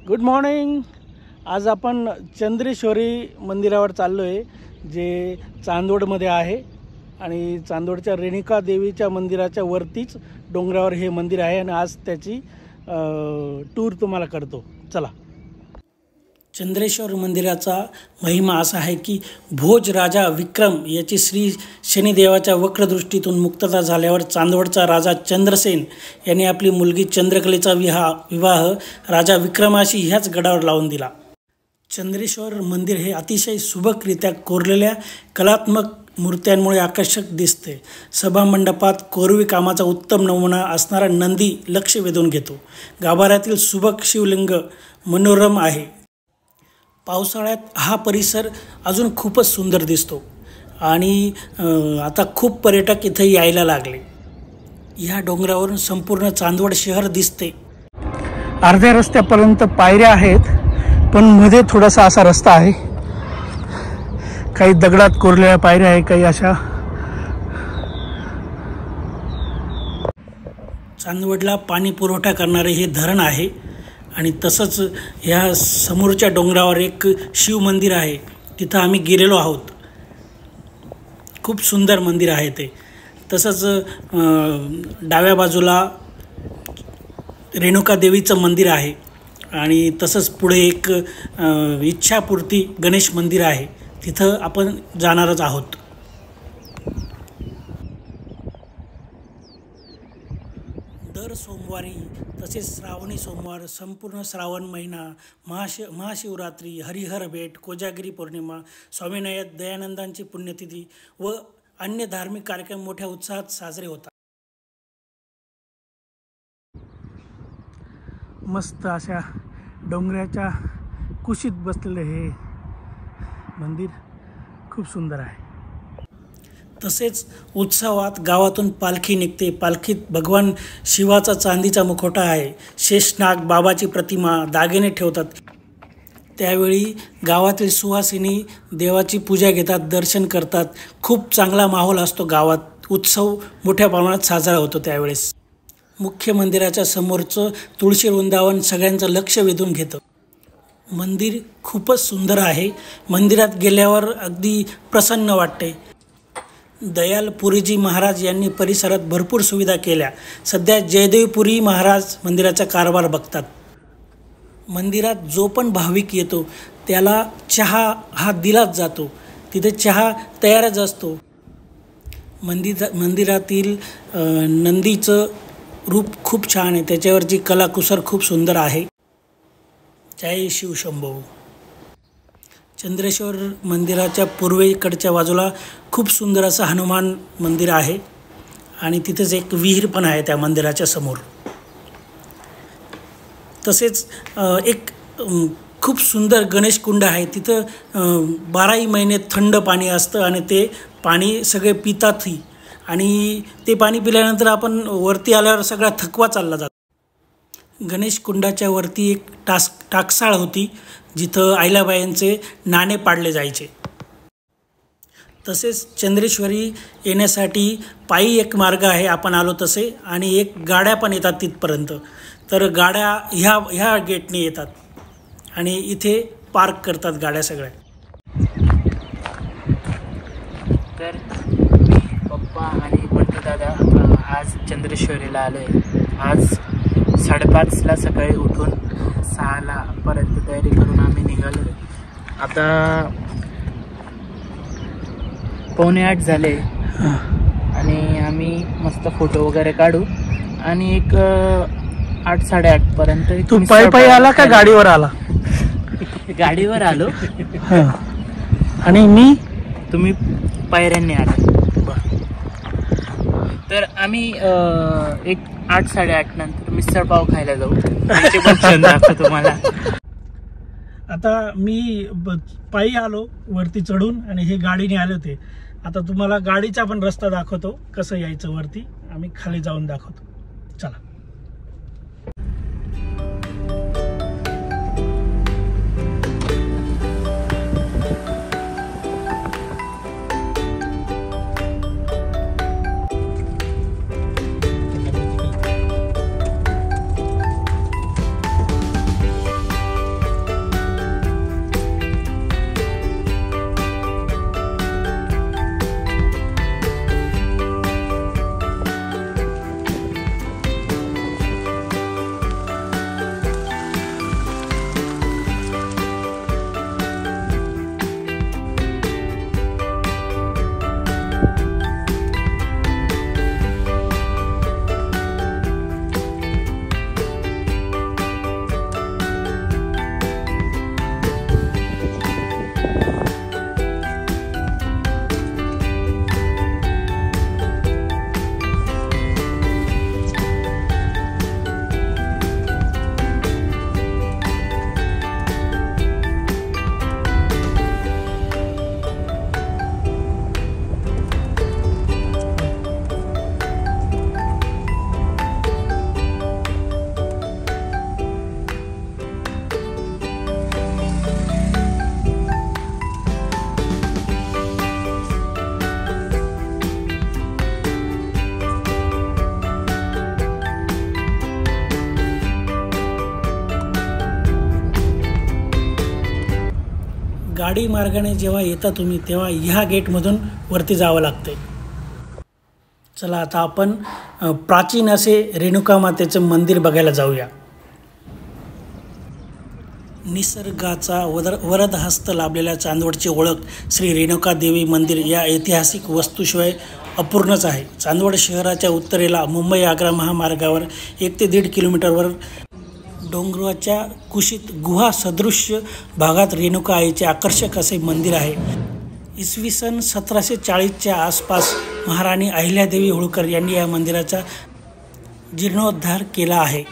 Good morning. आज आपण चंद्रेश्वरी मंदिरावर चाललो आहे, जे चांदवडमध्ये आहे आणि चांदवडच्या रेणुका देवीच्या मंदिराच्या वरतीच डोंगरावर हे मंदिर आहे आणि आज त्याची टूर तुम्हाला करतो। चला। चंद्रेश्वर मंदिराचा महिमा असा आहे की भोज राजा विक्रम याची श्री शनिदेवाच्या वक्रदृष्टीतून मुक्तता झाल्यावर चांदवडचा राजा चंद्रसेन यांनी आपली मुलगी चंद्रकलेचा विवाह राजा विक्रमाशी ह्याच गडावर लावून दिला। चंद्रेश्वर मंदिर हे अतिशय सुबकरित्या कोरलेल्या कलात्मक मूर्त्यांमुळे आकर्षक दिसते। सभामंडपात कोरीव कामाचा उत्तम नमुना असणारा नंदी लक्ष वेधून घेतो। गाभाऱ्यातील सुबक शिवलिंग मनोरम आहे। पावसाळ्यात हा परिसर अजून खूपच सुंदर दिसतो आणि आता खूप पर्यटक इथे यायला लागले। या डोंगरावरून संपूर्ण चांदवड शहर दिसते। अर्ध्या रस्त्यापर्यंत पायऱ्या आहेत, पण मध्ये थोडासा असा रस्ता आहे। काही दगडात कोरलेल्या पायऱ्या आहे, काही अशा। चांदवडला पाणी पुरवठा करणारे हे धरण आहे आणि तसंच ह्या समोरच्या डोंगरावर एक शिव मंदिर आहे, तिथं आम्ही गेलेलो आहोत। खूप सुंदर मंदिर आहे ते। तसंच डाव्या बाजूला रेणुका देवीचं मंदिर आहे आणि तसंच पुढे एक इच्छापूर्ती गणेश मंदिर आहे, तिथं आपण जाणारच आहोत। दर सोमवारी तसेच श्रावणी सोमवार, संपूर्ण श्रावण महिना, महाशिवरात्री, हरिहर भेट, कोजागिरी पौर्णिमा, स्वामी दयानंदांची पुण्यतिथी व अन्य धार्मिक कार्यक्रम मोठ्या उत्साहात साजरे होतात। मस्त अशा डोंगराच्या कुशीत बसलेले हे मंदिर खूप सुंदर आहे। तसेच उत्सवात गावातून पालखी निघते। पालखीत भगवान शिवाचा चांदीचा मुखवटा आहे, शेषनाग, बाबाची प्रतिमा, दागिने ठेवतात। त्यावेळी गावातील सुवासिनी देवाची पूजा घेतात, दर्शन करतात। खूप चांगला माहोल असतो गावात। उत्सव मोठ्या प्रमाणात साजरा होतो त्यावेळेस। मुख्य मंदिराच्या समोरचं तुळशी वृंदावन सगळ्यांचं लक्ष वेधून घेतं। मंदिर खूपच सुंदर आहे। मंदिरात गेल्यावर अगदी प्रसन्न वाटते। दयालपुरीजी महाराज यांनी परिसरात भरपूर सुविधा केल्या। सध्या जयदेवपुरी महाराज मंदिराचा कारभार बघतात। मंदिरात जो पण भाविक येतो त्याला चहा हा दिलाच जातो, तिथे चहा तयारच असतो। मंदिरातील नंदीचं रूप खूप छान आहे, त्याच्यावरची कलाकुसर खूप सुंदर आहे। जय शिवशंभो। चंद्रेश्वर मंदिराच्या पूर्वेकडच्या बाजूला खूप सुंदर असं हनुमान मंदिर आहे आणि तिथेच एक विहीर पण आहे त्या मंदिराच्या समोर। तसेच एक खूप सुंदर गणेश कुंड आहे, तिथं 12ही महिने थंड पाणी असतं आणि ते पाणी सगळे पितातही आणि ते पाणी पिल्यानंतर आपण वरती आल्यावर सगळा थकवा चालला जातो। गणेश कुंडाच्या वरती एक टाकसाळ होती, जिथं आईलाबाईंचे नाणे पाडले जायचे। तसेच चंद्रेश्वरी येण्यासाठी पायी एक मार्ग आहे, आपण आलो तसे, आणि एक गाड्या पण येतात तिथपर्यंत। तर गाड्या ह्या गेटने येतात आणि इथे पार्क करतात गाड्या सगळ्या। तर पप्पा आणि बंटू दादा आज चंद्रेश्वरीला आलोय। आज 5:30ला सकाळी उठून 6ला पर्यंत तयारी करून आम्ही निघालो। आता 7:45 झाले आणि आम्ही मस्त फोटो वगैरे काढू आणि एक 8-8:30 पर्यंत। तू पायी आला का गाडीवर आला? गाडीवर आलो आणि तुम्ही पायऱ्यांनी आला। तर आम्ही एक 8-8:30 नंतर मिसळ पाव खायला जाऊ, त्याचे पण क्षण दाखवतो तुम्हाला। आता मी पायी आलो वरती चढून आणि हे गाडीने आले होते। आता तुम्हाला गाडीचा पण रस्ता दाखवतो, कसं यायचं वरती। आम्ही खाली जाऊन दाखवतो, चला। गाडी मार्गाने जेव्हा येता तुम्ही तेव्हा ह्या गेटमधून वरती जावं लागते. चला आता आपण प्राचीन असे रेणुका मातेचं मंदिर बघायला जाऊया. निसर्गाचा वरदहस्त लाभलेल्या चांदवडची ओळख श्री रेणुका देवी मंदिर या ऐतिहासिक वस्तूशिवाय अपूर्णच आहे. चांदवड शहराच्या उत्तरेला मुंबई आग्रा महामार्गावर 1 ते 1.5 किलोमीटरवर डोंगराच्या कुशीत गुहा सदृश्य भागात रेणुका आईचे आकर्षक असे मंदिर आहे. इसवी सन 1740च्या आसपास महाराणी अहिल्यादेवी होळकर यांनी या मंदिराचा जीर्णोद्धार केला आहे.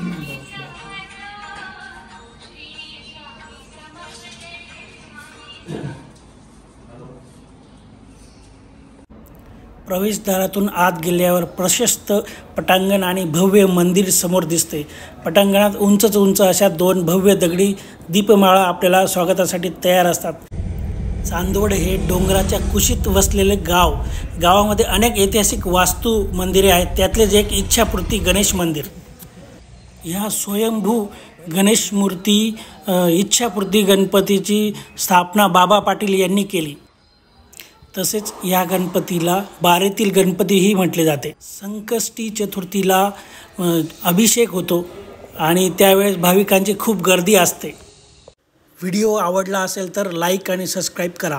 प्रवेशद्वारातून आत गेल्यावर प्रशस्त पटांगण आणि भव्य मंदिर समोर दिसते. पटांगणात उंच अशा 2 भव्य दगडी दीपमाळा आपल्याला स्वागतासाठी तयार असतात. चांदवड हे डोंगराच्या कुशीत वसलेले गाव. गावामध्ये अनेक ऐतिहासिक वास्तू मंदिरे आहेत. त्यातलेच एक इच्छापूर्ती गणेश मंदिर. ह्या स्वयंभू गणेश मूर्ती इच्छापूर्ती गणपतीची स्थापना बाबा पाटील यांनी केली. तसेच या गणपतीला बारेतील गणपतीही म्हटले जाते. संकष्टी चतुर्थीला अभिषेक होतो आणि त्यावेळेस भाविकांची खूप गर्दी असते. व्हिडिओ आवडला असेल तर लाईक आणि सबस्क्राईब करा.